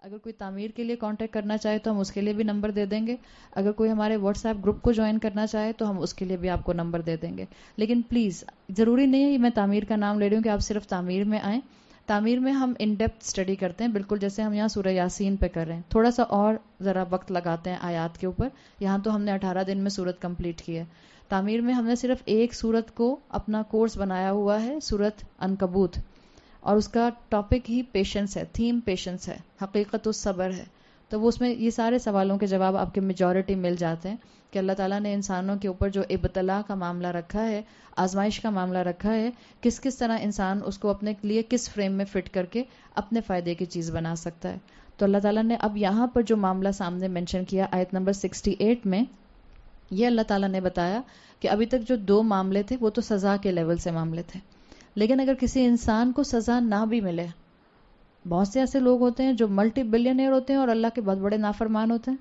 اگر کوئی تعمیر کے لیے کانٹیکٹ کرنا چاہے تو ہم اس کے لیے بھی نمبر دے دیں گے. اگر کوئی ہمارے واٹس ایپ گروپ کو جوائن کرنا چاہے تو ہم اس کے لیے بھی آپ کو نمبر دے دیں گے. لیکن پلیز ضروری نہیں ہے میں تعمیر کا نام لے رہی ہوں کہ آپ صرف تعمیر میں آئیں. تعمیر میں ہم ان ڈیپتھ اسٹڈی کرتے ہیں، بالکل جیسے ہم یہاں سورہ یاسین پہ کر رہے ہیں. تھوڑا سا اور ذرا وقت لگاتے ہیں آیات کے اوپر. یہاں تو ہم نے 18 دن میں سورت کمپلیٹ کی ہے. تعمیر میں ہم نے صرف ایک سورت کو اپنا کورس بنایا ہوا ہے، سورت عنکبوت، اور اس کا ٹاپک ہی پیشنس ہے، تھیم پیشنس ہے، حقیقت الصبر ہے. تو وہ اس میں یہ سارے سوالوں کے جواب آپ کے میجورٹی مل جاتے ہیں کہ اللہ تعالیٰ نے انسانوں کے اوپر جو ابتلا کا معاملہ رکھا ہے، آزمائش کا معاملہ رکھا ہے، کس کس طرح انسان اس کو اپنے لیے کس فریم میں فٹ کر کے اپنے فائدے کی چیز بنا سکتا ہے. تو اللہ تعالیٰ نے اب یہاں پر جو معاملہ سامنے مینشن کیا آیت نمبر 68 میں، یہ اللہ تعالیٰ نے بتایا کہ ابھی تک جو 2 معاملے تھے وہ تو سزا کے لیول سے معاملے تھے. لیکن اگر کسی انسان کو سزا نہ بھی ملے، بہت سے ایسے لوگ ہوتے ہیں جو ملٹی بلینئر ہوتے ہیں اور اللہ کے بہت بڑے نافرمان ہوتے ہیں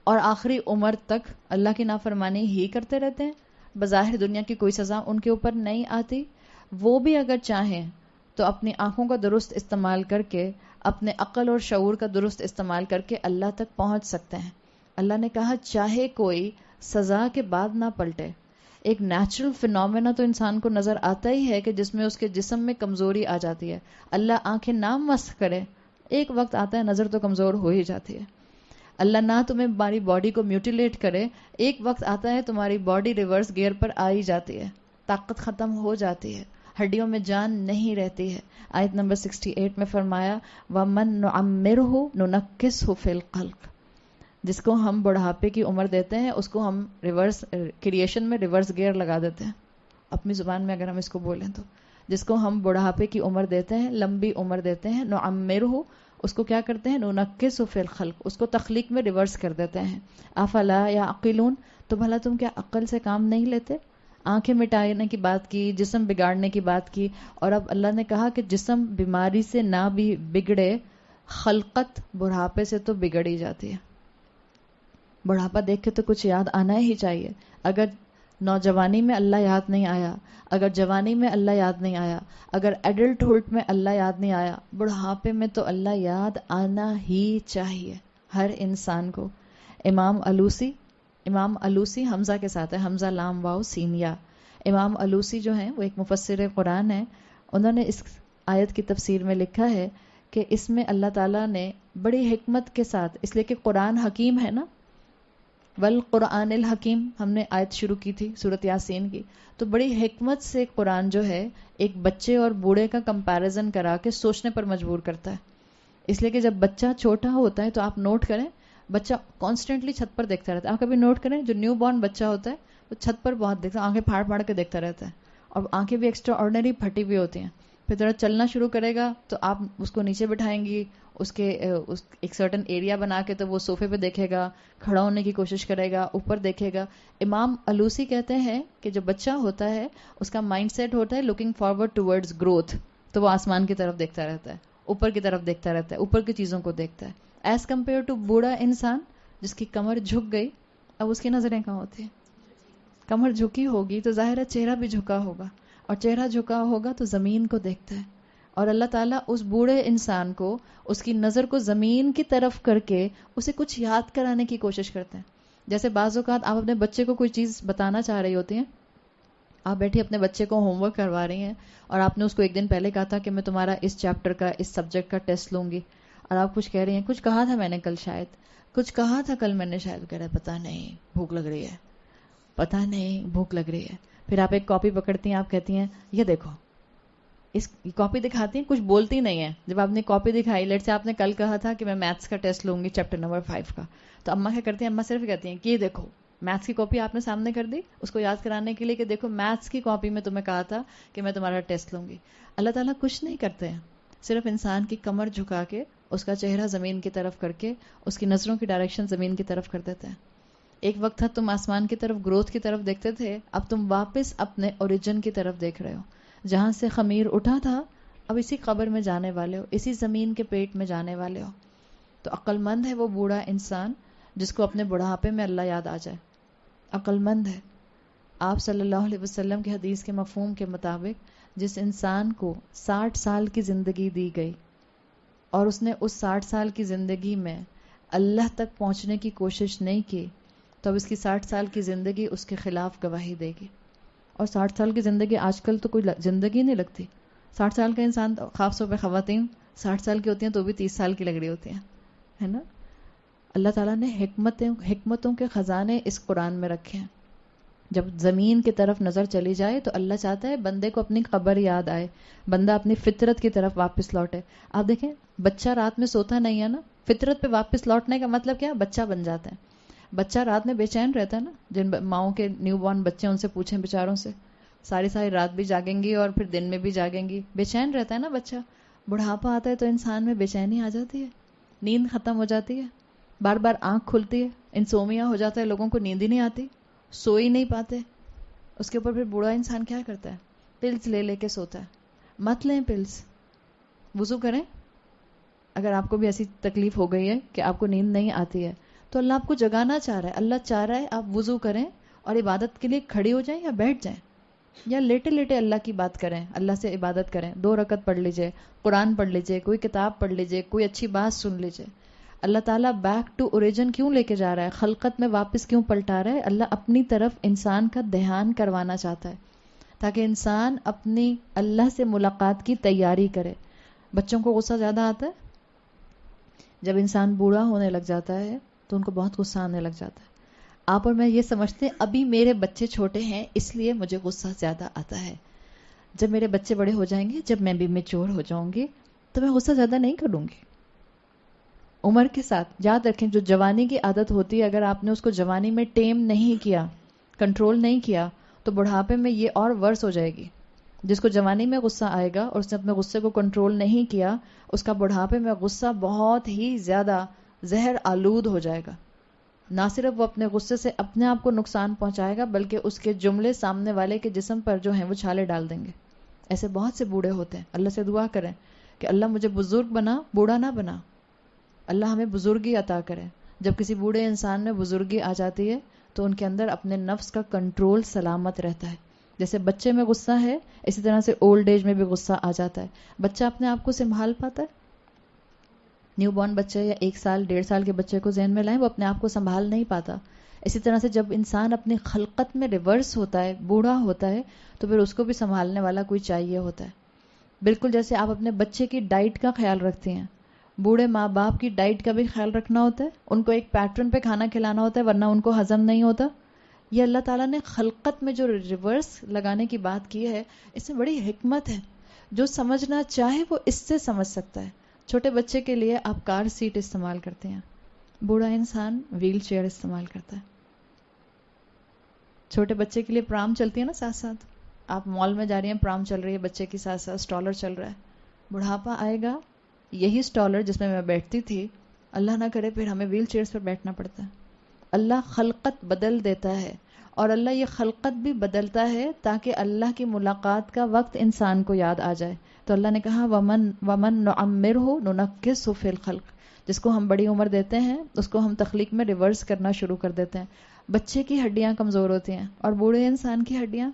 اور آخری عمر تک اللہ کی نافرمانی ہی کرتے رہتے ہیں، بظاہر دنیا کی کوئی سزا ان کے اوپر نہیں آتی. وہ بھی اگر چاہیں تو اپنی آنکھوں کا درست استعمال کر کے، اپنے عقل اور شعور کا درست استعمال کر کے اللہ تک پہنچ سکتے ہیں. اللہ نے کہا چاہے کوئی سزا کے بعد نہ پلٹے. ایک نیچرل فینومینا تو انسان کو نظر آتا ہی ہے کہ جس میں اس کے جسم میں کمزوری آ جاتی ہے. اللہ آنکھیں نہ مسخ کرے، ایک وقت آتا ہے نظر تو کمزور ہو ہی جاتی ہے. اللہ نہ تمہیں تمہاری باڈی کو میوٹیلیٹ کرے، ایک وقت آتا ہے تمہاری باڈی ریورس گیئر پر آ ہی جاتی ہے، طاقت ختم ہو جاتی ہے، ہڈیوں میں جان نہیں رہتی ہے. آیت نمبر 68 میں فرمایا وَمَن نُعَمِّرْهُ نُنَكِّسْهُ فِي الْخَلْقِ، جس کو ہم بڑھاپے کی عمر دیتے ہیں اس کو ہم ریورس کریشن میں ریورس گیئر لگا دیتے ہیں. اپنی زبان میں اگر ہم اس کو بولیں تو جس کو ہم بڑھاپے کی عمر دیتے ہیں، لمبی عمر دیتے ہیں، نعمرہ، اس کو کیا کرتے ہیں، ننکس فی الخلق، اس کو تخلیق میں ریورس کر دیتے ہیں. افلا یعقلون، تو بھلا تم کیا عقل سے کام نہیں لیتے؟ آنکھیں مٹانے کی بات کی، جسم بگاڑنے کی بات کی، اور اب اللہ نے کہا کہ جسم بیماری سے نہ بھی بگڑے، خلقت بڑھاپے سے تو بگڑ ہی جاتی ہے. بڑھاپا دیکھ کے تو کچھ یاد آنا ہی چاہیے. اگر نوجوانی میں اللہ یاد نہیں آیا، اگر جوانی میں اللہ یاد نہیں آیا، اگر ایڈلٹ ہوڈ میں اللہ یاد نہیں آیا، بڑھاپے میں تو اللہ یاد آنا ہی چاہیے ہر انسان کو. امام علوسی حمزہ کے ساتھ ہے، حمزہ لام واو سین یا. امام علوسی جو ہیں وہ ایک مفسر قرآن ہیں. انہوں نے اس آیت کی تفسیر میں لکھا ہے کہ اس میں اللہ تعالیٰ نے بڑی حکمت کے ساتھ، اس لیے کہ قرآن حکیم ہے نا، والقرآن الحکیم، ہم نے آیت شروع کی تھی سورۃ یاسین کی، تو بڑی حکمت سے قرآن جو ہے ایک بچے اور بوڑھے کا کمپیریزن کرا کے سوچنے پر مجبور کرتا ہے. اس لیے کہ جب بچہ چھوٹا ہوتا ہے تو آپ نوٹ کریں، بچہ کانسٹنٹلی چھت پر دیکھتا رہتا ہے. آپ کبھی نوٹ کریں جو نیو بورن بچہ ہوتا ہے وہ چھت پر بہت دیکھتا ہے، آنکھیں پھاڑ پھاڑ کے دیکھتا رہتا ہے، اور آنکھیں بھی ایکسٹرا آرڈنری پھٹی ہوئی ہوتی ہیں. پھر ذرا چلنا شروع کرے گا تو آپ اس کو نیچے بٹھائیں گی، اس کے ایک سرٹن ایریا بنا کے تو وہ صوفے پہ دیکھے گا، کھڑا ہونے کی کوشش کرے گا، اوپر دیکھے گا. امام علوسی کہتے ہیں کہ جو بچہ ہوتا ہے اس کا مائنڈ سیٹ ہوتا ہے لوکنگ فارورڈ ٹورڈز گروتھ، تو وہ آسمان کی طرف دیکھتا رہتا ہے، اوپر کی طرف دیکھتا رہتا ہے، اوپر کی چیزوں کو دیکھتا ہے. ایز کمپیئر ٹو بوڑھا انسان جس کی کمر جھک گئی، اب اس کی نظریں کہاں ہوتی ہیں؟ کمر جھکی ہوگی تو ظاہر ہے چہرہ بھی جھکا ہوگا، اور چہرہ جھکا ہوگا تو زمین کو دیکھتا ہے. اور اللہ تعالیٰ اس بوڑھے انسان کو، اس کی نظر کو زمین کی طرف کر کے اسے کچھ یاد کرانے کی کوشش کرتے ہیں. جیسے بعض اوقات آپ اپنے بچے کو کوئی چیز بتانا چاہ رہی ہوتی ہیں، آپ بیٹھی اپنے بچے کو ہوم ورک کروا رہی ہیں، اور آپ نے اس کو ایک دن پہلے کہا تھا کہ میں تمہارا اس چیپٹر کا، اس سبجیکٹ کا ٹیسٹ لوں گی، اور آپ کچھ کہہ رہی ہیں، کچھ کہا تھا میں نے کل، شاید کچھ کہا تھا کل میں نے، شاید کہہ رہا ہے پتہ نہیں بھوک لگ رہی ہے، پتہ نہیں بھوک لگ رہی ہے. پھر آپ ایک کاپی پکڑتی ہیں، آپ کہتی ہیں یہ دیکھو، اس کاپی دکھاتی ہیں، کچھ بولتی نہیں ہے. جب آپ نے کاپی دکھائی، لیٹ سے آپ نے کل کہا تھا کہ میں میتھس کا ٹیسٹ لوں گی چیپٹر نمبر 5 کا، تو اماں کیا کرتی ہیں، اماں صرف کہتی ہیں کہ یہ دیکھو، میتھس کی کاپی آپ نے سامنے کر دی اس کو یاد کرانے کے لیے کہ دیکھو میتھس کی کاپی میں تمہیں کہا تھا کہ میں تمہارا ٹیسٹ لوں گی. اللہ تعالیٰ کچھ نہیں کرتے ہیں، صرف انسان کی کمر جھکا کے، اس کا چہرہ زمین کی طرف کر کے، اس کی نظروں کی ڈائریکشن زمین کی طرف کر دیتے ہیں. ایک وقت تھا تم آسمان کی طرف، گروتھ کی طرف دیکھتے تھے، اب تم واپس اپنے اوریجن کی طرف دیکھ رہے ہو. جہاں سے خمیر اٹھا تھا اب اسی قبر میں جانے والے ہو، اسی زمین کے پیٹ میں جانے والے ہو. تو عقل مند ہے وہ بوڑھا انسان جس کو اپنے بڑھاپے میں اللہ یاد آ جائے، عقل مند ہے. آپ صلی اللہ علیہ وسلم کی حدیث کے مفہوم کے مطابق جس انسان کو 60 سال کی زندگی دی گئی اور اس نے اس 60 سال کی زندگی میں اللہ تک پہنچنے کی کوشش نہیں کی تو اب اس کی 60 سال کی زندگی اس کے خلاف گواہی دے گی. اور 60 سال کی زندگی آج کل تو کوئی زندگی نہیں لگتی. 60 سال کا انسان، خاص طور پہ خواتین 60 سال کی ہوتی ہیں تو بھی 30 سال کی لگ رہی ہوتی ہیں، ہے نا. اللہ تعالیٰ نے حکمتوں کے خزانے اس قرآن میں رکھے ہیں. جب زمین کی طرف نظر چلی جائے تو اللہ چاہتا ہے بندے کو اپنی قبر یاد آئے، بندہ اپنی فطرت کی طرف واپس لوٹے. آپ دیکھیں بچہ رات میں سوتا نہیں ہے نا، فطرت پہ واپس لوٹنے کا مطلب کیا؟ بچہ بن جاتا ہے. بچہ رات میں بے چین رہتا ہے نا. جن ماؤں کے نیو بورن بچے ان سے پوچھیں بیچاروں سے، ساری ساری رات بھی جاگیں گی اور پھر دن میں بھی جاگیں گی. بے چین رہتا ہے نا بچہ. بڑھاپا آتا ہے تو انسان میں بے چینی آ جاتی ہے، نیند ختم ہو جاتی ہے، بار بار آنکھ کھلتی ہے، انسومیا ہو جاتا ہے، لوگوں کو نیند ہی نہیں آتی، سو ہی نہیں پاتے. اس کے اوپر پھر بوڑھا انسان کیا کرتا ہے؟ پلز لے لے کے سوتا ہے. مت لیں پلز، وضو کریں. اگر آپ کو بھی ایسی تکلیف ہو گئی ہے کہ آپ کو نیند نہیں آتی ہے تو اللہ آپ کو جگانا چاہ رہا ہے. اللہ چاہ رہا ہے آپ وضو کریں اور عبادت کے لیے کھڑے ہو جائیں یا بیٹھ جائیں یا لیٹے لیٹے اللہ کی بات کریں، اللہ سے عبادت کریں. 2 رکعت پڑھ لیجئے، قرآن پڑھ لیجئے، کوئی کتاب پڑھ لیجئے، کوئی اچھی بات سن لیجئے. اللہ تعالیٰ بیک ٹو اوریجن کیوں لے کے جا رہا ہے؟ خلقت میں واپس کیوں پلٹا رہا ہے؟ اللہ اپنی طرف انسان کا دھیان کروانا چاہتا ہے تاکہ انسان اپنی اللہ سے ملاقات کی تیاری کرے. بچوں کو غصہ زیادہ آتا ہے. جب انسان بوڑھا ہونے لگ جاتا ہے تو ان کو بہت غصہ آنے لگ جاتا ہے. آپ اور میں یہ سمجھتے ہیں ابھی میرے بچے چھوٹے ہیں اس لیے مجھے غصہ زیادہ آتا ہے. جب میرے بچے بڑے ہو جائیں گے، جب میں بھی میچور ہو جاؤں گی تو میں غصہ زیادہ نہیں کروں گی. عمر کے ساتھ یاد رکھیں جو جوانی کی عادت ہوتی ہے اگر آپ نے اس کو جوانی میں ٹیم نہیں کیا، کنٹرول نہیں کیا تو بڑھاپے میں یہ اور ورس ہو جائے گی. جس کو جوانی میں غصہ آئے گا اور اس نے اپنے غصے کو کنٹرول نہیں کیا، اس کا بڑھاپے میں غصہ بہت ہی زیادہ زہر آلود ہو جائے گا. نہ صرف وہ اپنے غصے سے اپنے آپ کو نقصان پہنچائے گا بلکہ اس کے جملے سامنے والے کے جسم پر جو ہیں وہ چھالے ڈال دیں گے. ایسے بہت سے بوڑھے ہوتے ہیں. اللہ سے دعا کریں کہ اللہ مجھے بزرگ بنا، بوڑھا نہ بنا. اللہ ہمیں بزرگی عطا کرے. جب کسی بوڑھے انسان میں بزرگی آ جاتی ہے تو ان کے اندر اپنے نفس کا کنٹرول سلامت رہتا ہے. جیسے بچے میں غصہ ہے اسی طرح سے اولڈ ایج میں بھی غصہ آ جاتا ہے. بچہ اپنے آپ کو سنبھال پاتا ہے؟ نیو بورن بچے یا 1 سال 1.5 سال کے بچے کو ذہن میں لائیں، وہ اپنے آپ کو سنبھال نہیں پاتا. اسی طرح سے جب انسان اپنی خلقت میں ریورس ہوتا ہے، بوڑھا ہوتا ہے، تو پھر اس کو بھی سنبھالنے والا کوئی چاہیے ہوتا ہے. بالکل جیسے آپ اپنے بچے کی ڈائٹ کا خیال رکھتے ہیں، بوڑھے ماں باپ کی ڈائٹ کا بھی خیال رکھنا ہوتا ہے. ان کو ایک پیٹرن پہ کھانا کھلانا ہوتا ہے ورنہ ان کو ہضم نہیں ہوتا. یہ اللہ تعالیٰ نے خلقت میں جو ریورس لگانے کی بات کی ہے اس میں بڑی حکمت ہے. جو سمجھنا چاہے وہ اس سے سمجھ سکتا ہے. چھوٹے بچے کے لیے آپ کار سیٹ استعمال کرتے ہیں، بوڑھا انسان ویل چیئر استعمال کرتا ہے. چھوٹے بچے کے لیے پرام چلتی ہے نا ساتھ ساتھ. آپ مال میں جا رہی ہیں، پرام چل رہی ہے بچے کے ساتھ ساتھ، اسٹالر چل رہا ہے. بڑھاپا آئے گا، یہی اسٹالر جس میں بیٹھتی تھی اللہ نہ کرے پھر ہمیں ویل چیئرز پر بیٹھنا پڑتا ہے. اللہ خلقت بدل دیتا ہے اور اللہ یہ خلقت بھی بدلتا ہے تاکہ اللہ کی ملاقات کا وقت انسان کو یاد آ جائے. تو اللہ نے کہا ومن نعمرہ ننکسہ فی الخلق. جس کو ہم بڑی عمر دیتے ہیں اس کو ہم تخلیق میں ریورس کرنا شروع کر دیتے ہیں. بچے کی ہڈیاں کمزور ہوتی ہیں اور بوڑھے انسان کی ہڈیاں،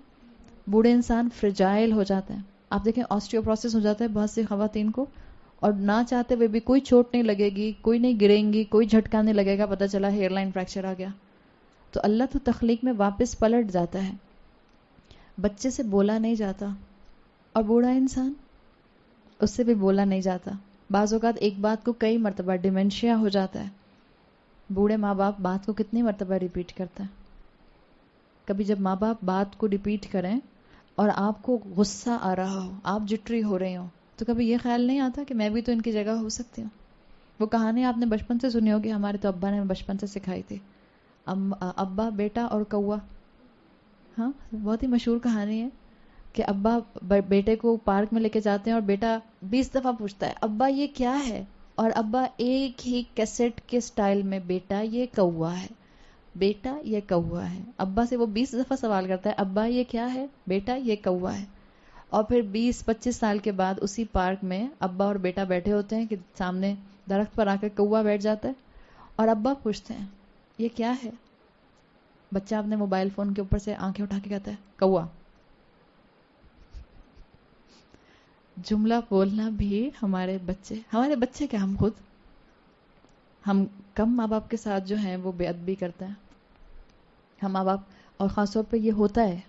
بوڑھے انسان فرجائل ہو جاتے ہیں. آپ دیکھیں آسٹیوپروسس ہو جاتا ہے بہت سی خواتین کو اور نہ چاہتے ہوئے بھی کوئی چوٹ نہیں لگے گی، کوئی نہیں گریں گی، کوئی جھٹکا نہیں لگے گا، پتہ چلا ہیئر لائن فریکچر آ گیا. تو اللہ تو تخلیق میں واپس پلٹ جاتا ہے. بچے سے بولا نہیں جاتا اور بوڑھا انسان اس سے بھی بولا نہیں جاتا. بعض اوقات ایک بات کو کئی مرتبہ ڈیمنشیا ہو جاتا ہے. بوڑھے ماں باپ بات کو کتنی مرتبہ ریپیٹ کرتا ہے. کبھی جب ماں باپ بات کو ریپیٹ کریں اور آپ کو غصہ آ رہا ہو، آپ جٹری ہو رہے ہو، تو کبھی یہ خیال نہیں آتا کہ میں بھی تو ان کی جگہ ہو سکتی ہوں. وہ کہانی آپ نے بچپن سے سنی ہوگی، ہمارے تو ابا نے بچپن سے سکھائی تھی. ابا، بیٹا اور کوا. ہاں بہت ہی مشہور کہانی ہے کہ ابا بیٹے کو پارک میں لے کے جاتے ہیں اور بیٹا 20 دفعہ پوچھتا ہے ابا یہ کیا ہے، اور ابا ایک ہی کیسٹ کے سٹائل میں بیٹا یہ کوا ہے، بیٹا یہ کوا ہے. ابا سے وہ 20 دفعہ سوال کرتا ہے ابا یہ کیا ہے، بیٹا یہ کوا ہے. اور پھر 20-25 سال کے بعد اسی پارک میں ابا اور بیٹا بیٹھے ہوتے ہیں کہ سامنے درخت پر آ کر کوا بیٹھ جاتا ہے اور ابا پوچھتے ہیں یہ کیا ہے. بچہ اپنے موبائل فون کے اوپر سے آنکھیں اٹھا کے کہتا ہے کوا. جملہ بولنا بھی ہمارے بچے کیا ہم کم ماں باپ کے ساتھ جو ہیں وہ بے ادبی کرتے ہیں. ہم ماں باپ، اور خاص طور پہ یہ ہوتا ہے،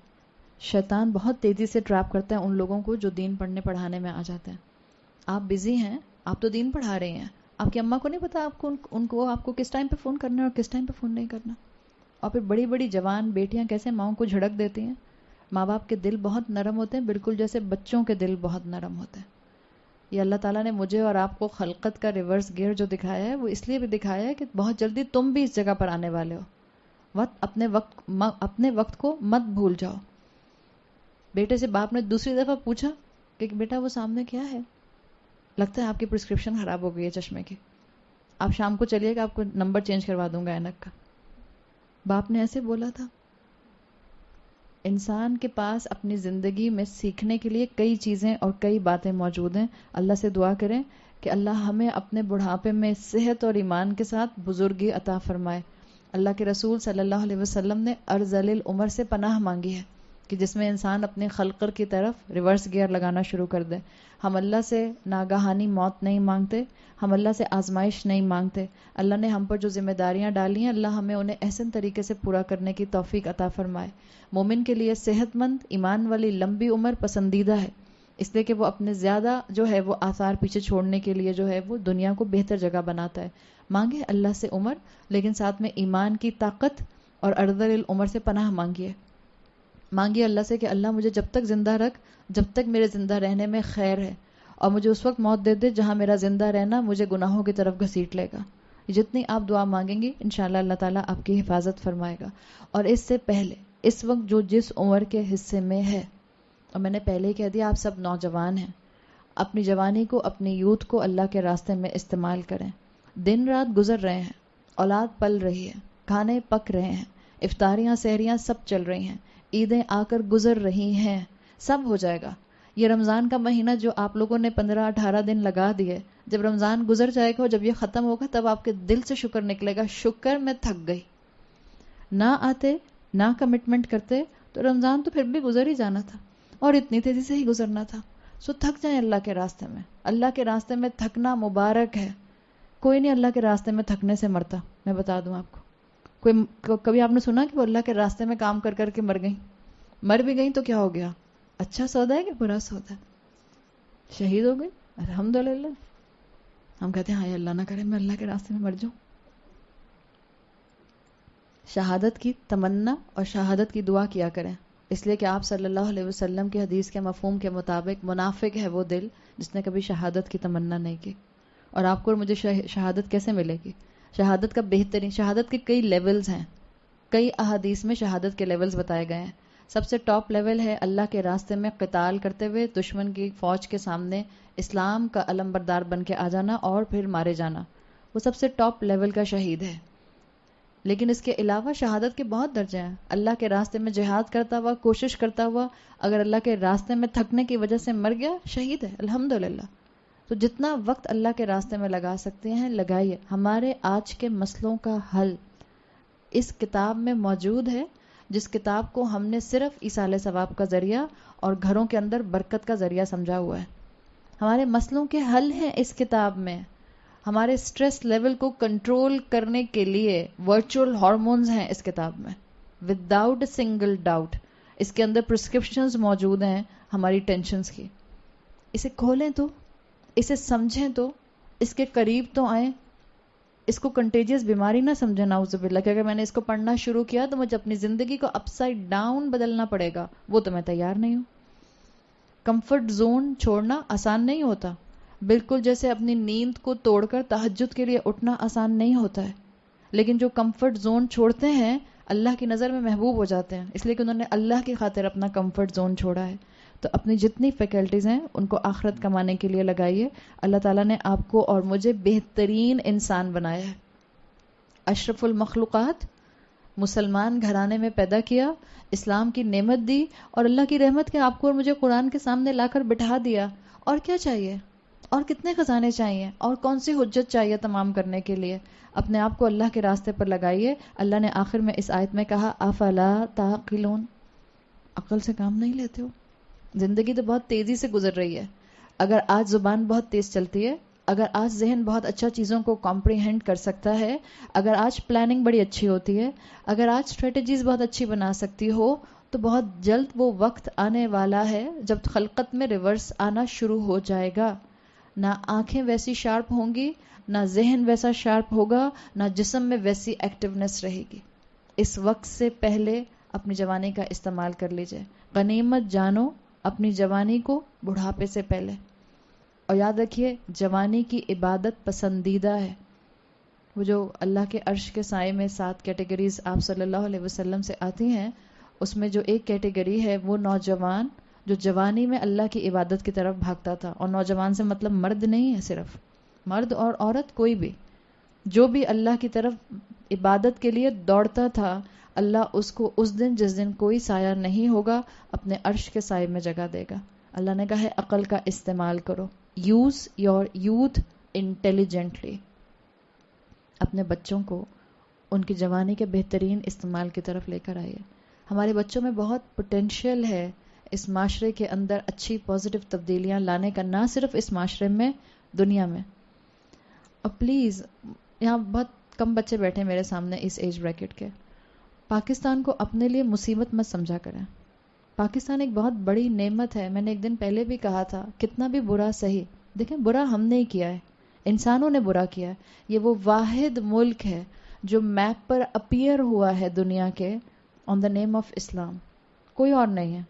شیطان بہت تیزی سے ٹریپ کرتا ہے ان لوگوں کو جو دین پڑھنے پڑھانے میں آ جاتے ہیں. آپ بزی ہیں، آپ تو دین پڑھا رہے ہیں، آپ کی اماں کو نہیں پتا آپ کو آپ کو کس ٹائم پہ فون کرنا ہے اور کس ٹائم پہ فون نہیں کرنا. اور پھر بڑی بڑی جوان بیٹیاں کیسے ماؤں کو جھڑک دیتی ہیں. ماں باپ کے دل بہت نرم ہوتے ہیں، بالکل جیسے بچوں کے دل بہت نرم ہوتے ہیں. یہ اللہ تعالیٰ نے مجھے اور آپ کو خلقت کا ریورس گیئر جو دکھایا ہے، وہ اس لیے بھی دکھایا ہے کہ بہت جلدی تم بھی اس جگہ پر آنے والے ہو. اپنے وقت کو مت بھول جاؤ. بیٹے سے باپ نے دوسری دفعہ پوچھا کہ بیٹا وہ سامنے کیا ہے؟ لگتا ہے آپ کی پرسکرپشن خراب ہو گئی ہے چشمے کی، آپ شام کو چلیے گا، آپ کو نمبر چینج کروا دوں گا اینک کا. باپ نے ایسے بولا تھا. انسان کے پاس اپنی زندگی میں سیکھنے کے لیے کئی چیزیں اور کئی باتیں موجود ہیں. اللہ سے دعا کریں کہ اللہ ہمیں اپنے بڑھاپے میں صحت اور ایمان کے ساتھ بزرگی عطا فرمائے. اللہ کے رسول صلی اللہ علیہ وسلم نے ارذل العمر سے پناہ مانگی ہے کہ جس میں انسان اپنے خلقر کی طرف ریورس گیئر لگانا شروع کر دے. ہم اللہ سے ناگہانی موت نہیں مانگتے، ہم اللہ سے آزمائش نہیں مانگتے. اللہ نے ہم پر جو ذمہ داریاں ڈالی ہیں، اللہ ہمیں انہیں احسن طریقے سے پورا کرنے کی توفیق عطا فرمائے. مومن کے لیے صحت مند ایمان والی لمبی عمر پسندیدہ ہے، اس لیے کہ وہ اپنے زیادہ جو ہے وہ آثار پیچھے چھوڑنے کے لیے جو ہے وہ دنیا کو بہتر جگہ بناتا ہے. مانگے اللہ سے عمر، لیکن ساتھ میں ایمان کی طاقت اور ارذل العمر سے پناہ مانگیے اللہ سے کہ اللہ مجھے جب تک زندہ رکھ، جب تک میرے زندہ رہنے میں خیر ہے، اور مجھے اس وقت موت دے دے جہاں میرا زندہ رہنا مجھے گناہوں کی طرف گھسیٹ لے گا. جتنی آپ دعا مانگیں گی انشاءاللہ اللہ تعالیٰ آپ کی حفاظت فرمائے گا. اور اس سے پہلے اس وقت جو جس عمر کے حصے میں ہے، اور میں نے پہلے ہی کہہ دیا آپ سب نوجوان ہیں، اپنی جوانی کو، اپنی یوتھ کو اللہ کے راستے میں استعمال کریں. دن رات گزر رہے ہیں، اولاد پل رہی ہے، کھانے پک رہے ہیں، افطاریاں سحریاں سب چل رہی ہیں، عیدیں آ کر گزر رہی ہیں، سب ہو جائے گا. یہ رمضان کا مہینہ جو آپ لوگوں نے 15-18 دن لگا دیے، جب رمضان گزر جائے گا اور جب یہ ختم ہوگا تب آپ کے دل سے شکر نکلے گا، شکر میں تھک گئی. نہ آتے نہ کمٹمنٹ کرتے تو رمضان تو پھر بھی گزر ہی جانا تھا اور اتنی تیزی سے ہی گزرنا تھا. سو تھک جائیں اللہ کے راستے میں. اللہ کے راستے میں تھکنا مبارک ہے. کوئی نہیں اللہ کے راستے میں تھکنے سے مرتا. میں بتا دوں آپ کو، کبھی آپ نے سنا کہ وہ اللہ کے راستے میں کام کر کر کے مر گئیں؟ مر بھی گئیں تو کیا ہو گیا؟ اچھا سودا ہے کہ برا سودا ہے؟ شہید ہو گئی، الحمدللہ. ہم کہتے ہیں ہائے اللہ نہ کرے میں اللہ کے راستے میں مر جاؤں. شہادت کی تمنا اور شہادت کی دعا کیا کریں، اس لیے کہ آپ صلی اللہ علیہ وسلم کی حدیث کے مفہوم کے مطابق منافق ہے وہ دل جس نے کبھی شہادت کی تمنا نہیں کی. اور آپ کو اور مجھے شہادت کیسے ملے گی؟ شہادت کا بہترین، شہادت کے کئی لیولز ہیں، کئی احادیث میں شہادت کے لیولز بتائے گئے ہیں. سب سے ٹاپ لیول ہے اللہ کے راستے میں قتال کرتے ہوئے دشمن کی فوج کے سامنے اسلام کا علم بردار بن کے آ جانا اور پھر مارے جانا. وہ سب سے ٹاپ لیول کا شہید ہے. لیکن اس کے علاوہ شہادت کے بہت درجے ہیں. اللہ کے راستے میں جہاد کرتا ہوا، کوشش کرتا ہوا، اگر اللہ کے راستے میں تھکنے کی وجہ سے مر گیا، شہید ہے الحمدللہ. تو جتنا وقت اللہ کے راستے میں لگا سکتے ہیں لگائیے. ہمارے آج کے مسئلوں کا حل اس کتاب میں موجود ہے، جس کتاب کو ہم نے صرف ایصال ثواب کا ذریعہ اور گھروں کے اندر برکت کا ذریعہ سمجھا ہوا ہے. ہمارے مسئلوں کے حل ہیں اس کتاب میں. ہمارے سٹریس لیول کو کنٹرول کرنے کے لیے ورچوئل ہارمونز ہیں اس کتاب میں، وداؤٹ سنگل ڈاؤٹ. اس کے اندر پرسکرپشنز موجود ہیں ہماری ٹینشنز کی. اسے کھولیں تو، اسے سمجھیں تو، اس کے قریب تو آئیں. اس کو کنٹیجیس بیماری نہ سمجھیں نعوذ باللہ کہ اگر میں نے اس کو پڑھنا شروع کیا تو مجھے اپنی زندگی کو اپ سائڈ ڈاؤن بدلنا پڑے گا. وہ تو میں تیار نہیں ہوں. کمفرٹ زون چھوڑنا آسان نہیں ہوتا، بالکل جیسے اپنی نیند کو توڑ کر تہجد کے لیے اٹھنا آسان نہیں ہوتا ہے. لیکن جو کمفرٹ زون چھوڑتے ہیں اللہ کی نظر میں محبوب ہو جاتے ہیں، اس لیے کہ انہوں نے اللہ کی خاطر اپنا کمفرٹ زون چھوڑا ہے. تو اپنی جتنی فیکلٹیز ہیں ان کو آخرت کمانے کے لیے لگائیے. اللہ تعالیٰ نے آپ کو اور مجھے بہترین انسان بنایا ہے. اشرف المخلوقات مسلمان گھرانے میں پیدا کیا، اسلام کی نعمت دی، اور اللہ کی رحمت کے آپ کو اور مجھے قرآن کے سامنے لا کر بٹھا دیا. اور کیا چاہیے؟ اور کتنے خزانے چاہیے؟ اور کون سی حجت چاہیے تمام کرنے کے لیے؟ اپنے آپ کو اللہ کے راستے پر لگائیے. اللہ نے آخر میں اس آیت میں کہا افلا تعقلون، عقل سے کام نہیں لیتے ہو؟ زندگی تو بہت تیزی سے گزر رہی ہے. اگر آج زبان بہت تیز چلتی ہے، اگر آج ذہن بہت اچھا چیزوں کو کمپریہینڈ کر سکتا ہے، اگر آج پلاننگ بڑی اچھی ہوتی ہے، اگر آج اسٹریٹجیز بہت اچھی بنا سکتی ہو، تو بہت جلد وہ وقت آنے والا ہے جب خلقت میں ریورس آنا شروع ہو جائے گا. نہ آنکھیں ویسی شارپ ہوں گی، نہ ذہن ویسا شارپ ہوگا، نہ جسم میں ویسی ایکٹیونیس رہے گی. اس وقت سے پہلے اپنی جوانی کا استعمال کر لیجئے. غنیمت جانو اپنی جوانی کو بڑھاپے سے پہلے. اور یاد رکھیے جوانی کی عبادت پسندیدہ ہے. وہ جو اللہ کے عرش کے سائے میں 7 کیٹیگریز آپ صلی اللہ علیہ وسلم سے آتی ہیں، اس میں جو ایک کیٹیگری ہے وہ نوجوان جو جوانی میں اللہ کی عبادت کی طرف بھاگتا تھا. اور نوجوان سے مطلب مرد نہیں ہے، صرف مرد اور عورت کوئی بھی جو بھی اللہ کی طرف عبادت کے لیے دوڑتا تھا، اللہ اس کو اس دن جس دن کوئی سایہ نہیں ہوگا اپنے عرش کے سائے میں جگہ دے گا. اللہ نے کہا ہے عقل کا استعمال کرو. Use your youth intelligently. اپنے بچوں کو ان کی جوانی کے بہترین استعمال کی طرف لے کر آئیے. ہمارے بچوں میں بہت پوٹینشیل ہے اس معاشرے کے اندر اچھی پازیٹیو تبدیلیاں لانے کا، نہ صرف اس معاشرے میں، دنیا میں. اور پلیز، یہاں بہت کم بچے بیٹھے میرے سامنے اس ایج بریکٹ کے. پاکستان کو اپنے لیے مصیبت مت سمجھا کریں. پاکستان ایک بہت بڑی نعمت ہے. میں نے ایک دن پہلے بھی کہا تھا، کتنا بھی برا صحیح، دیکھیں برا ہم نے ہی کیا ہے، انسانوں نے برا کیا ہے. یہ وہ واحد ملک ہے جو میپ پر اپیئر ہوا ہے دنیا کے آن دا نیم آف اسلام. کوئی اور نہیں ہے.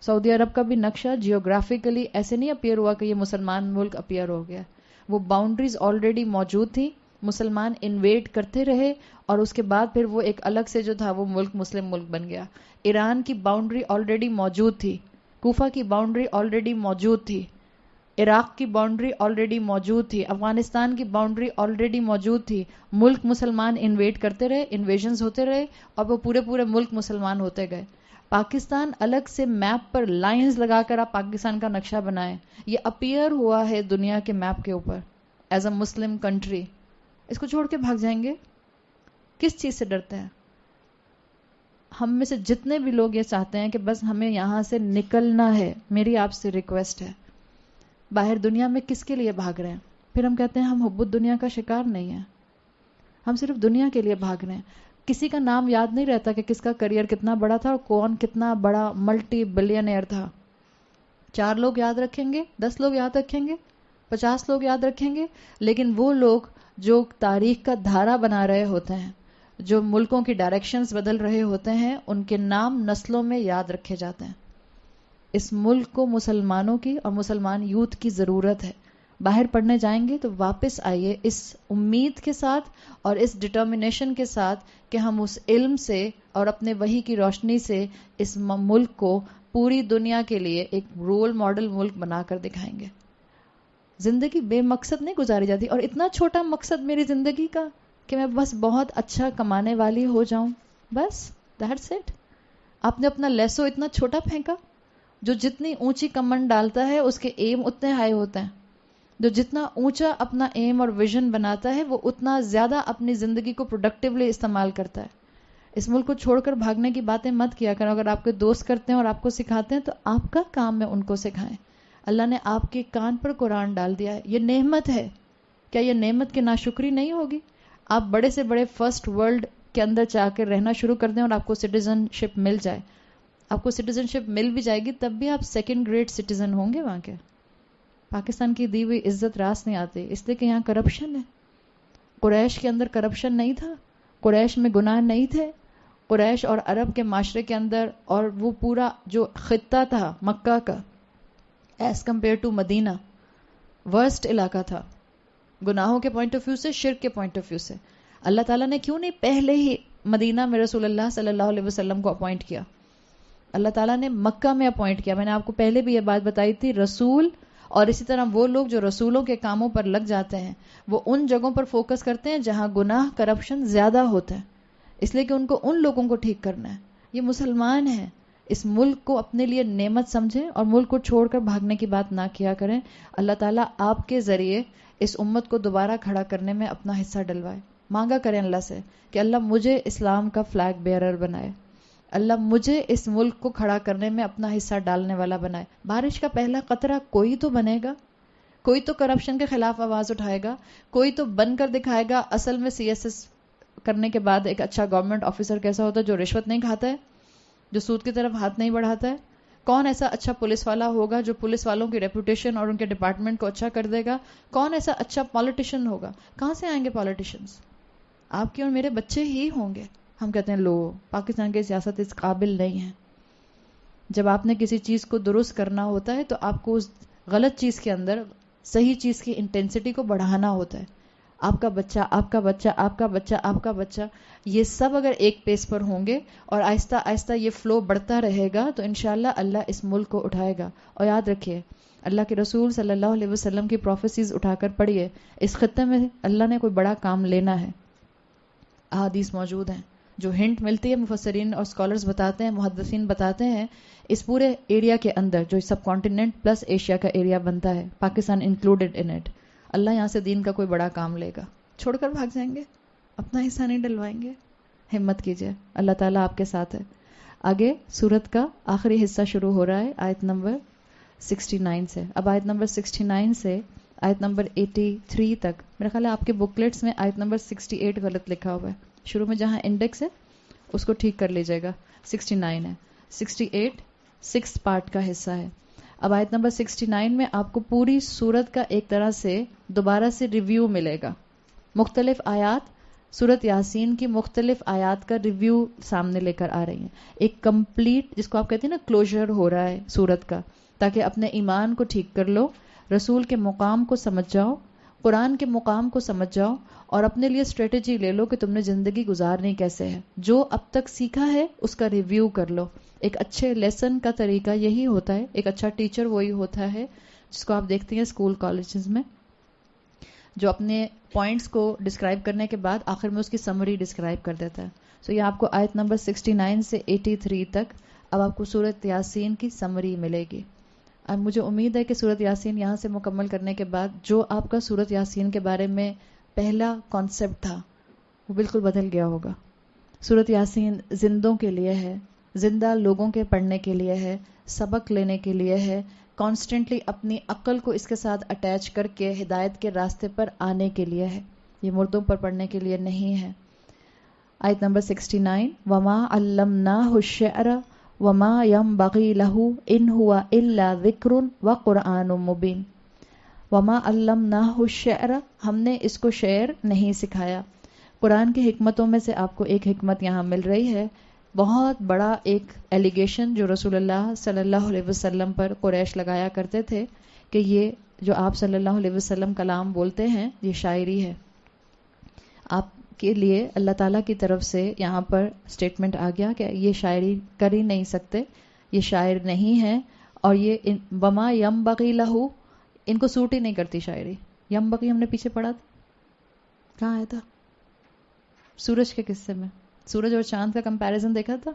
سعودی عرب کا بھی نقشہ جیوگرافیکلی ایسے نہیں اپیئر ہوا کہ یہ مسلمان ملک اپیئر ہو گیا. وہ باؤنڈریز آلریڈی موجود تھیں، مسلمان انویڈ کرتے رہے، اور اس کے بعد پھر وہ ایک الگ سے جو تھا وہ ملک مسلم ملک بن گیا. ایران کی باؤنڈری آلریڈی موجود تھی، کوفہ کی باؤنڈری آلریڈی موجود تھی، عراق کی باؤنڈری آلریڈی موجود تھی، افغانستان کی باؤنڈری آلریڈی موجود تھی. ملک مسلمان انویڈ کرتے رہے، انویژنز ہوتے رہے، اور وہ پورے ملک مسلمان ہوتے گئے. پاکستان الگ سے میپ پر لائنز لگا کر آپ پاکستان کا نقشہ بنائیں، یہ اپیئر ہوا ہے دنیا کے میپ کے اوپر ایز اے مسلم کنٹری. اس کو چھوڑ کے بھاگ جائیں گے؟ کس چیز سے ڈرتے ہیں؟ ہم میں سے جتنے بھی لوگ یہ چاہتے ہیں کہ بس ہمیں یہاں سے نکلنا ہے، میری آپ سے ریکویسٹ ہے، باہر دنیا میں کس کے لیے بھاگ رہے ہیں؟ پھر ہم کہتے ہیں ہم حب الدنیا کا شکار نہیں ہیں، ہم صرف دنیا کے لیے بھاگ رہے ہیں. کسی کا نام یاد نہیں رہتا کہ کس کا کریئر کتنا بڑا تھا اور کون کتنا بڑا ملٹی بلینئر تھا. 4 لوگ یاد رکھیں گے، 10 لوگ یاد رکھیں گے، 50 لوگ یاد رکھیں گے، لیکن وہ لوگ جو تاریخ کا دھارا بنا رہے ہوتے ہیں، جو ملکوں کی ڈائریکشنز بدل رہے ہوتے ہیں، ان کے نام نسلوں میں یاد رکھے جاتے ہیں. اس ملک کو مسلمانوں کی اور مسلمان یوتھ کی ضرورت ہے. باہر پڑھنے جائیں گے تو واپس آئیے اس امید کے ساتھ اور اس ڈٹرمنیشن کے ساتھ کہ ہم اس علم سے اور اپنے وحی کی روشنی سے اس ملک کو پوری دنیا کے لیے ایک رول ماڈل ملک بنا کر دکھائیں گے. زندگی بے مقصد نہیں گزاری جاتی. اور اتنا چھوٹا مقصد میری زندگی کا کہ میں بس بہت اچھا کمانے والی ہو جاؤں، بس دیٹس اٹ. آپ نے اپنا لیسو اتنا چھوٹا پھینکا. جو جتنی اونچی کمن ڈالتا ہے اس کے ایم اتنے ہائی ہوتے ہیں. جو جتنا اونچا اپنا ایم اور ویژن بناتا ہے وہ اتنا زیادہ اپنی زندگی کو پروڈکٹیولی استعمال کرتا ہے. اس ملک کو چھوڑ کر بھاگنے کی باتیں مت کیا کریں. اگر آپ کے دوست کرتے ہیں اور آپ کو سکھاتے ہیں تو آپ کا کام ہے ان کو سکھائیں. اللہ نے آپ کے کان پر قرآن ڈال دیا ہے، یہ نعمت ہے. کیا یہ نعمت کی ناشکری نہیں ہوگی؟ آپ بڑے سے بڑے فرسٹ ورلڈ کے اندر جا کے رہنا شروع کر دیں اور آپ کو سٹیزن شپ مل جائے. آپ کو سٹیزن شپ مل بھی جائے گی تب بھی آپ 2nd گریڈ سٹیزن ہوں گے وہاں کے. پاکستان کی دی ہوئی عزت راس نہیں آتی، اس لیے کہ یہاں کرپشن ہے. قریش کے اندر کرپشن نہیں تھا، قریش میں گناہ نہیں تھے. قریش اور عرب کے معاشرے کے اندر اور وہ پورا جو خطہ تھا مکہ کا as compare to Medina worst علاقہ تھا گناہوں کے پوائنٹ آف ویو سے، شرک کے پوائنٹ آف ویو سے. اللہ تعالیٰ نے کیوں نہیں پہلے ہی مدینہ میں رسول اللہ صلی اللہ علیہ وسلم کو اپوائنٹ کیا؟ اللہ تعالیٰ نے مکہ میں اپوائنٹ کیا. میں نے آپ کو پہلے بھی یہ بات بتائی تھی. رسول اور اسی طرح وہ لوگ جو رسولوں کے کاموں پر لگ جاتے ہیں وہ ان جگہوں پر فوکس کرتے ہیں جہاں گناہ کرپشن زیادہ ہوتا ہے، اس لیے کہ ان کو ان لوگوں کو ٹھیک کرنا ہے. یہ مسلمان ہیں، اس ملک کو اپنے لیے نعمت سمجھیں اور ملک کو چھوڑ کر بھاگنے کی بات نہ کیا کریں. اللہ تعالیٰ آپ کے ذریعے اس امت کو دوبارہ کھڑا کرنے میں اپنا حصہ ڈلوائے. مانگا کریں اللہ سے کہ اللہ مجھے اسلام کا فلیگ بیئرر بنائے، اللہ مجھے اس ملک کو کھڑا کرنے میں اپنا حصہ ڈالنے والا بنائے. بارش کا پہلا قطرہ کوئی تو بنے گا. کوئی تو کرپشن کے خلاف آواز اٹھائے گا, کوئی تو بن کر دکھائے گا اصل میں سی ایس ایس کرنے کے بعد ایک اچھا گورنمنٹ آفیسر کیسا ہوتا ہے, جو رشوت نہیں کھاتا ہے, جو سود کی طرف ہاتھ نہیں بڑھاتا ہے. کون ایسا اچھا پولیس والا ہوگا جو پولیس والوں کی ریپوٹیشن اور ان کے ڈپارٹمنٹ کو اچھا کر دے گا؟ کون ایسا اچھا پالیٹیشین ہوگا؟ کہاں سے آئیں گے پالیٹیشینز؟ آپ کے اور میرے بچے ہی ہوں گے. ہم کہتے ہیں لو پاکستان کی سیاست اس قابل نہیں ہے. جب آپ نے کسی چیز کو درست کرنا ہوتا ہے تو آپ کو اس غلط چیز کے اندر صحیح چیز کی انٹینسٹی کو بڑھانا ہوتا ہے. آپ کا بچہ, آپ کا بچہ, آپ کا بچہ, آپ کا بچہ, یہ سب اگر ایک پیس پر ہوں گے اور آہستہ آہستہ یہ فلو بڑھتا رہے گا تو انشاءاللہ اللہ اس ملک کو اٹھائے گا. اور یاد رکھیے, اللہ کے رسول صلی اللہ علیہ وسلم کی پروفیسیز اٹھا کر پڑھیے. اس خطے میں اللہ نے کوئی بڑا کام لینا ہے. احادیث موجود ہیں جو ہنٹ ملتی ہے, مفسرین اور اسکالرز بتاتے ہیں, محدثین بتاتے ہیں, اس پورے ایریا کے اندر جو سب کانٹیننٹ پلس ایشیا کا ایریا بنتا ہے, پاکستان انکلوڈڈ ان اٹ, اللہ یہاں سے دین کا کوئی بڑا کام لے گا. چھوڑ کر بھاگ جائیں گے؟ اپنا حصہ نہیں ڈلوائیں گے؟ ہمت کیجئے, اللہ تعالیٰ آپ کے ساتھ ہے. آگے سورت کا آخری حصہ شروع ہو رہا ہے آیت نمبر 69 سے. اب آیت نمبر 69 سے آیت نمبر 83 تک, میرا خیال ہے آپ کے بکلیٹس میں آیت نمبر 68 غلط لکھا ہوا ہے. شروع میں جہاں انڈیکس ہے اس کو ٹھیک کر لیجئے گا. 69 ہے, 68 6 پارٹ کا حصہ ہے. اب آیت نمبر 69 میں آپ کو پوری سورت کا ایک طرح سے دوبارہ سے ریویو ملے گا. مختلف آیات, سورت یاسین کی مختلف آیات کا ریویو سامنے لے کر آ رہی ہیں. ایک کمپلیٹ, جس کو آپ کہتے ہیں نا کلوجر ہو رہا ہے سورت کا, تاکہ اپنے ایمان کو ٹھیک کر لو, رسول کے مقام کو سمجھ جاؤ, قرآن کے مقام کو سمجھ جاؤ, اور اپنے لیے اسٹریٹجی لے لو کہ تم نے زندگی گزارنی کیسے ہے. جو اب تک سیکھا ہے اس کا ریویو کر لو. ایک اچھے لیسن کا طریقہ یہی ہوتا ہے, ایک اچھا ٹیچر وہی ہوتا ہے جس کو آپ دیکھتے ہیں اسکول کالجز میں, جو اپنے پوائنٹس کو ڈسکرائب کرنے کے بعد آخر میں اس کی سمری ڈسکرائب کر دیتا ہے. سو یہ آپ کو آیت نمبر 69 سے 83 تک اب آپ کو سورت یاسین کی سمری ملے گی. اب مجھے امید ہے کہ سورت یاسین یہاں سے مکمل کرنے کے بعد جو آپ کا سورت یاسین کے بارے میں پہلا کانسیپٹ تھا وہ بالکل بدل گیا ہوگا. سورت یاسین زندوں کے لیے ہے, زندہ لوگوں کے پڑھنے کے لیے ہے, سبق لینے کے لیے ہے, کانسٹنٹلی اپنی عقل کو اس کے ساتھ اٹیچ کر کے ہدایت کے راستے پر آنے کے لیے ہے. یہ مردوں پر پڑھنے کے لیے نہیں ہے. آیت نمبر 69, وما علمناہ الشعر وما ينبغي له ان هو الا ذکر وقرآن مبین. وما علمناہ الشعر, ہم نے اس کو شعر نہیں سکھایا. قرآن کی حکمتوں میں سے آپ کو ایک حکمت یہاں مل رہی ہے. بہت بڑا ایک ایلیگیشن جو رسول اللہ صلی اللہ علیہ وسلم پر قریش لگایا کرتے تھے کہ یہ جو آپ صلی اللہ علیہ وسلم کلام بولتے ہیں یہ شاعری ہے. آپ کے لیے اللہ تعالیٰ کی طرف سے یہاں پر اسٹیٹمنٹ آ گیا کہ یہ شاعری کر ہی نہیں سکتے, یہ شاعر نہیں ہے, اور یہ وما ینبغی لہ, ان کو سوٹ ہی نہیں کرتی شاعری. ینبغی ہم نے پیچھے پڑھا تھا, کہاں آیا تھا؟ سورج کے قصے میں سورج اور چاند کا کمپیریزن دیکھا تھا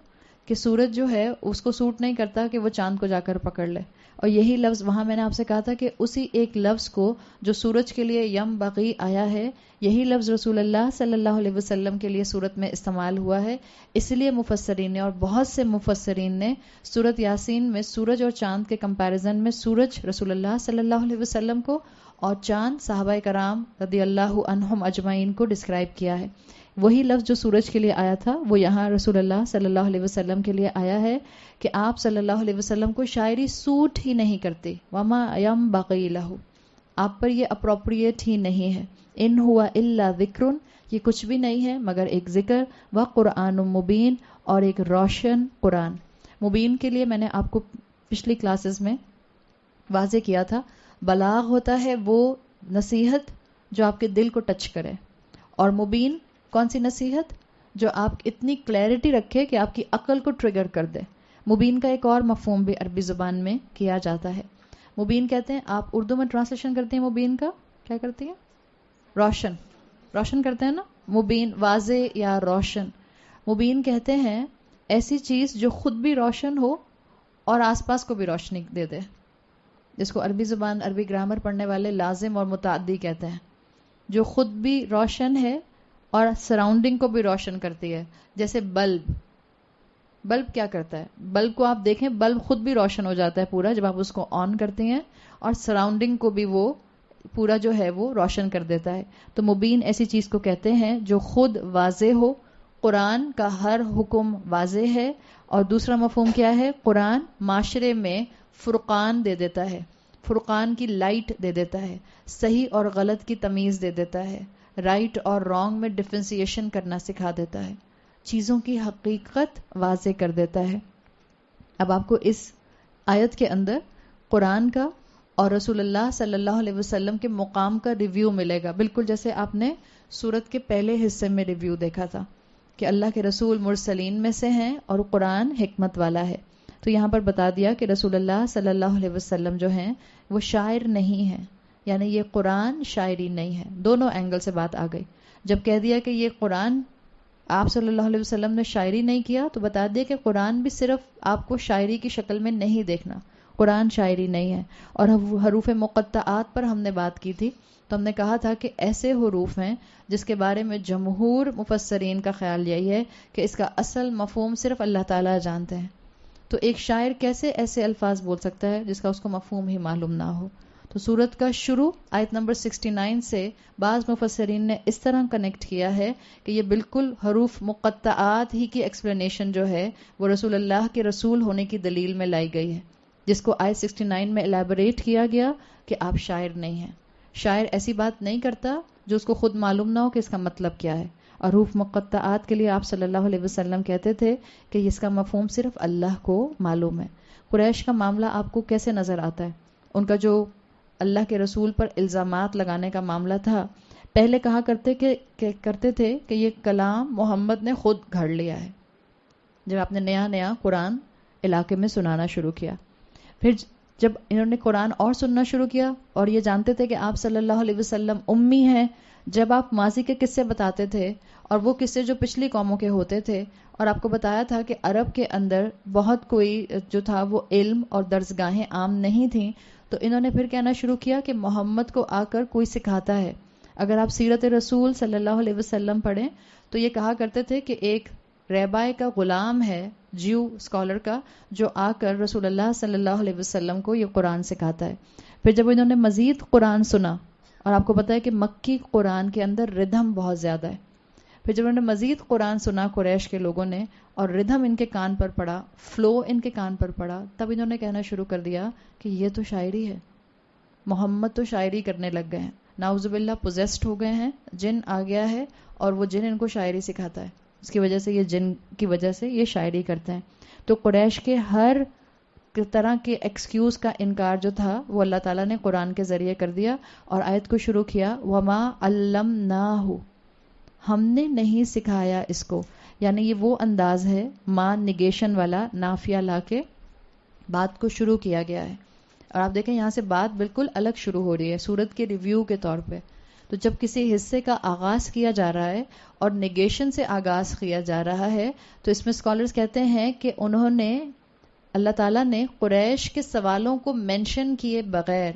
کہ سورج جو ہے اس کو سوٹ نہیں کرتا کہ وہ چاند کو جا کر پکڑ لے. اور یہی لفظ وہاں میں نے آپ سے کہا تھا کہ اسی ایک لفظ کو جو سورج کے لیے یم بغی آیا ہے, یہی لفظ رسول اللہ صلی اللہ علیہ وسلم کے لیے سورت میں استعمال ہوا ہے. اس لیے مفسرین نے, اور بہت سے مفسرین نے, سورت یاسین میں سورج اور چاند کے کمپیریزن میں سورج رسول اللہ صلی اللہ علیہ وسلم کو اور چاند صحابہ کرام رضی اللہ عنہم اجمعین کو ڈسکرائب کیا ہے. وہی لفظ جو سورج کے لیے آیا تھا وہ یہاں رسول اللہ صلی اللہ علیہ وسلم کے لیے آیا ہے کہ آپ صلی اللہ علیہ وسلم کو شاعری سوٹ ہی نہیں کرتی. وما ینبغی لہ, آپ پر یہ اپروپریٹ ہی نہیں ہے. ان ہوا الا ذکر, یہ کچھ بھی نہیں ہے مگر ایک ذکر, و قرآن مبین, اور ایک روشن قرآن. مبین کے لیے میں نے آپ کو پچھلی کلاسز میں واضح کیا تھا, بلاغ ہوتا ہے وہ نصیحت جو آپ کے دل کو ٹچ کرے, اور مبین کون سی نصیحت؟ جو آپ اتنی کلیئرٹی رکھے کہ آپ کی عقل کو ٹریگر کر دے. مبین کا ایک اور مفہوم بھی عربی زبان میں کیا جاتا ہے. مبین کہتے ہیں, آپ اردو میں ٹرانسلیشن کرتے ہیں مبین کا, کیا کرتی ہیں؟ روشن, روشن کرتے ہیں نا, مبین واضح یا روشن. مبین کہتے ہیں ایسی چیز جو خود بھی روشن ہو اور آس پاس کو بھی روشنی دے دے, جس کو عربی زبان عربی گرامر پڑھنے والے لازم اور متعدی کہتے ہیں. جو خود بھی روشن ہے اور سراؤنڈنگ کو بھی روشن کرتی ہے. جیسے بلب, بلب کیا کرتا ہے؟ بلب کو آپ دیکھیں, بلب خود بھی روشن ہو جاتا ہے پورا جب آپ اس کو آن کرتے ہیں, اور سراؤنڈنگ کو بھی وہ پورا جو ہے وہ روشن کر دیتا ہے. تو مبین ایسی چیز کو کہتے ہیں جو خود واضح ہو. قرآن کا ہر حکم واضح ہے. اور دوسرا مفہوم کیا ہے؟ قرآن معاشرے میں فرقان دے دیتا ہے، فرقان کی لائٹ دے دیتا ہے، صحیح اور غلط کی تمیز دے دیتا ہے، رائٹ اور رانگ میں ڈفرینسیشن کرنا سکھا دیتا ہے، چیزوں کی حقیقت واضح کر دیتا ہے. اب آپ کو اس آیت کے اندر قرآن کا اور رسول اللہ صلی اللہ علیہ وسلم کے مقام کا ریویو ملے گا، بالکل جیسے آپ نے سورت کے پہلے حصے میں ریویو دیکھا تھا کہ اللہ کے رسول مرسلین میں سے ہیں اور قرآن حکمت والا ہے. تو یہاں پر بتا دیا کہ رسول اللہ صلی اللہ علیہ وسلم جو ہیں وہ شاعر نہیں ہیں، یعنی یہ قرآن شاعری نہیں ہے. دونوں اینگل سے بات آ گئی. جب کہہ دیا کہ یہ قرآن آپ صلی اللہ علیہ وسلم نے شاعری نہیں کیا، تو بتا دیا کہ قرآن بھی صرف آپ کو شاعری کی شکل میں نہیں دیکھنا، قرآن شاعری نہیں ہے. اور حروف مقطعات پر ہم نے بات کی تھی، تو ہم نے کہا تھا کہ ایسے حروف ہیں جس کے بارے میں جمہور مفسرین کا خیال یہی ہے کہ اس کا اصل مفہوم صرف اللہ تعالیٰ جانتے ہیں. تو ایک شاعر کیسے ایسے الفاظ بول سکتا ہے جس کا اس کو مفہوم ہی معلوم نہ ہو؟ تو سورت کا شروع آیت نمبر 69 سے بعض مفسرین نے اس طرح کنیکٹ کیا ہے کہ یہ بالکل حروف مقطعات ہی کی ایکسپلینیشن جو ہے وہ رسول اللہ کے رسول ہونے کی دلیل میں لائی گئی ہے، جس کو آیت 69 میں الیبوریٹ کیا گیا کہ آپ شاعر نہیں ہیں. شاعر ایسی بات نہیں کرتا جو اس کو خود معلوم نہ ہو کہ اس کا مطلب کیا ہے. اور حروف مقطعات کے لیے آپ صلی اللہ علیہ وسلم کہتے تھے کہ اس کا مفہوم صرف اللہ کو معلوم ہے. قریش کا معاملہ آپ کو کیسے نظر آتا ہے؟ ان کا جو اللہ کے رسول پر الزامات لگانے کا معاملہ تھا، پہلے کہا کرتے تھے کہ یہ کلام محمد نے خود گھڑ لیا ہے، جب آپ نے نیا قرآن علاقے میں سنانا شروع کیا. پھر جب انہوں نے قرآن اور سننا شروع کیا اور یہ جانتے تھے کہ آپ صلی اللہ علیہ وسلم امی ہیں، جب آپ ماضی کے قصے بتاتے تھے اور وہ قصے جو پچھلی قوموں کے ہوتے تھے، اور آپ کو بتایا تھا کہ عرب کے اندر بہت کوئی جو تھا وہ علم اور درسگاہیں عام نہیں تھیں، تو انہوں نے پھر کہنا شروع کیا کہ محمد کو آ کر کوئی سکھاتا ہے. اگر آپ سیرت رسول صلی اللہ علیہ وسلم پڑھیں تو یہ کہا کرتے تھے کہ ایک ریبائے کا غلام ہے، جیو اسکالر کا، جو آ کر رسول اللہ صلی اللہ علیہ وسلم کو یہ قرآن سکھاتا ہے. پھر جب انہوں نے مزید قرآن سنا، اور آپ کو پتا ہے کہ مکی قرآن کے اندر ردھم بہت زیادہ ہے، پھر جب انہوں نے مزید قرآن سنا قریش کے لوگوں نے اور ردھم ان کے کان پر پڑا، فلو ان کے کان پر پڑا، تب انہوں نے کہنا شروع کر دیا کہ یہ تو شاعری ہے، محمد تو شاعری کرنے لگ گئے ہیں، نعوذ باللہ پوزیسڈ ہو گئے ہیں، جن آ گیا ہے اور وہ جن ان کو شاعری سکھاتا ہے، اس کی وجہ سے یہ جن کی وجہ سے یہ شاعری کرتے ہیں. تو قریش کے ہر طرح کے ایکسکیوز کا انکار جو تھا وہ اللہ تعالیٰ نے قرآن کے ذریعے کر دیا اور آیت کو شروع کیا وما علمناہ، ہم نے نہیں سکھایا اس کو. یعنی یہ وہ انداز ہے ما نگیشن والا، نافیہ لا کے بات کو شروع کیا گیا ہے. اور آپ دیکھیں یہاں سے بات بالکل الگ شروع ہو رہی ہے سورت کے ریویو کے طور پہ. تو جب کسی حصے کا آغاز کیا جا رہا ہے اور نگیشن سے آغاز کیا جا رہا ہے تو اس میں اسکالرز کہتے ہیں کہ انہوں نے، اللہ تعالیٰ نے قریش کے سوالوں کو مینشن کیے بغیر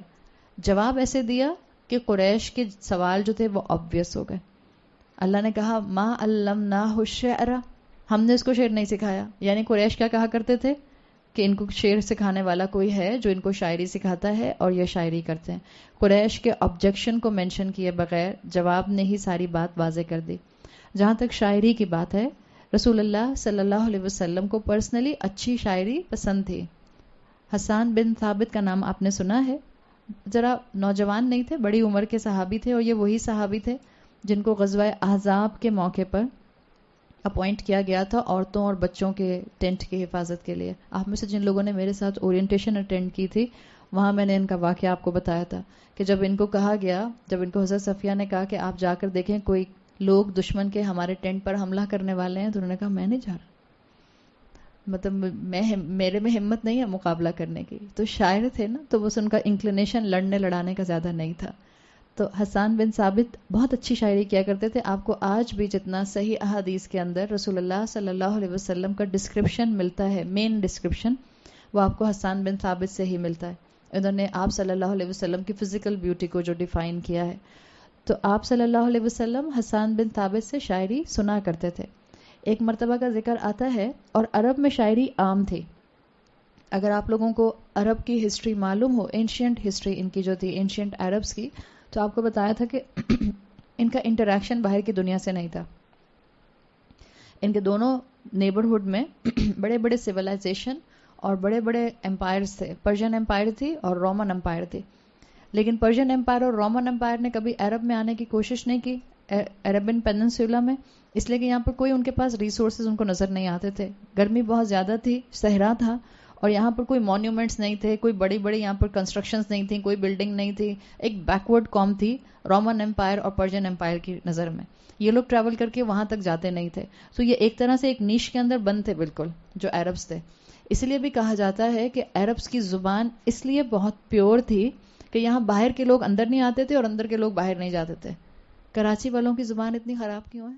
جواب ایسے دیا کہ قریش کے سوال جو تھے وہ obvious ہو گئے. اللہ نے کہا ما علمناہ الشعر، ہم نے اس کو شعر نہیں سکھایا. یعنی قریش کیا کہا کرتے تھے کہ ان کو شعر سکھانے والا کوئی ہے جو ان کو شاعری سکھاتا ہے اور یہ شاعری کرتے ہیں. قریش کے آبجیکشن کو مینشن کیے بغیر جواب نے ہی ساری بات واضح کر دی. جہاں تک شاعری کی بات ہے، رسول اللہ صلی اللہ علیہ وسلم کو پرسنلی اچھی شاعری پسند تھی. حسان بن ثابت کا نام آپ نے سنا ہے، ذرا نوجوان نہیں تھے، بڑی عمر کے صحابی تھے، اور یہ وہی صحابی تھے جن کو غزوہ احزاب کے موقع پر اپوائنٹ کیا گیا تھا عورتوں اور بچوں کے ٹینٹ کی حفاظت کے لیے. آپ میں سے جن لوگوں نے میرے ساتھ اورینٹیشن اٹینڈ کی تھی وہاں میں نے ان کا واقعہ آپ کو بتایا تھا کہ جب ان کو کہا گیا، جب ان کو حضرت صفیہ نے کہا کہ آپ جا کر دیکھیں کوئی لوگ دشمن کے ہمارے ٹینٹ پر حملہ کرنے والے ہیں، تو انہوں نے کہا میں نہیں جا رہا، مطلب میرے میں ہمت نہیں ہے مقابلہ کرنے کی. تو شاعر تھے نا، تو بس ان کا انکلینیشن لڑنے لڑانے کا زیادہ نہیں تھا. تو حسان بن ثابت بہت اچھی شاعری کیا کرتے تھے. آپ کو آج بھی جتنا صحیح احادیث کے اندر رسول اللہ صلی اللہ علیہ وسلم کا ڈسکرپشن ملتا ہے، مین ڈسکرپشن، وہ آپ کو حسان بن ثابت سے ہی ملتا ہے. انہوں نے آپ صلی اللہ علیہ وسلم کی فزیکل بیوٹی کو جو ڈیفائن کیا ہے، تو آپ صلی اللہ علیہ وسلم حسان بن ثابت سے شاعری سنا کرتے تھے. ایک مرتبہ کا ذکر آتا ہے، اور عرب میں شاعری عام تھی. اگر آپ لوگوں کو عرب کی ہسٹری معلوم ہو، اینشینٹ ہسٹری ان کی جو تھی، اینشینٹ عربس کی، تو آپ کو بتایا تھا کہ ان کا انٹریکشن باہر کی دنیا سے نہیں تھا. ان کے دونوں نیبرہڈ میں بڑے بڑے سویلائزیشن اور بڑے بڑے امپائرز تھے. پرشین امپائر تھی اور رومن امپائر تھی. لیکن پرشین امپائر اور رومن امپائر نے کبھی عرب میں آنے کی کوشش نہیں کی, عربین پیننسولا میں, اس لیے کہ یہاں پر کوئی ان کے پاس ریسورسز ان کو نظر نہیں آتے تھے. گرمی بہت زیادہ تھی, صحرا تھا, اور یہاں پر کوئی مونیومنٹس نہیں تھے, کوئی بڑی بڑی یہاں پر کنسٹرکشنز نہیں تھیں, کوئی بلڈنگ نہیں تھی. ایک بیکورڈ قوم تھی رومن امپائر اور پرشین امپائر کی نظر میں. یہ لوگ ٹریول کر کے وہاں تک جاتے نہیں تھے. تو یہ ایک طرح سے ایک نیش کے اندر بند تھے بالکل, جو عربس تھے. اس لیے بھی کہا جاتا ہے کہ عربس کی زبان اس لیے بہت پیور تھی کہ یہاں باہر کے لوگ اندر نہیں آتے تھے اور اندر کے لوگ باہر نہیں جاتے تھے. کراچی والوں کی زبان اتنی خراب کیوں ہے؟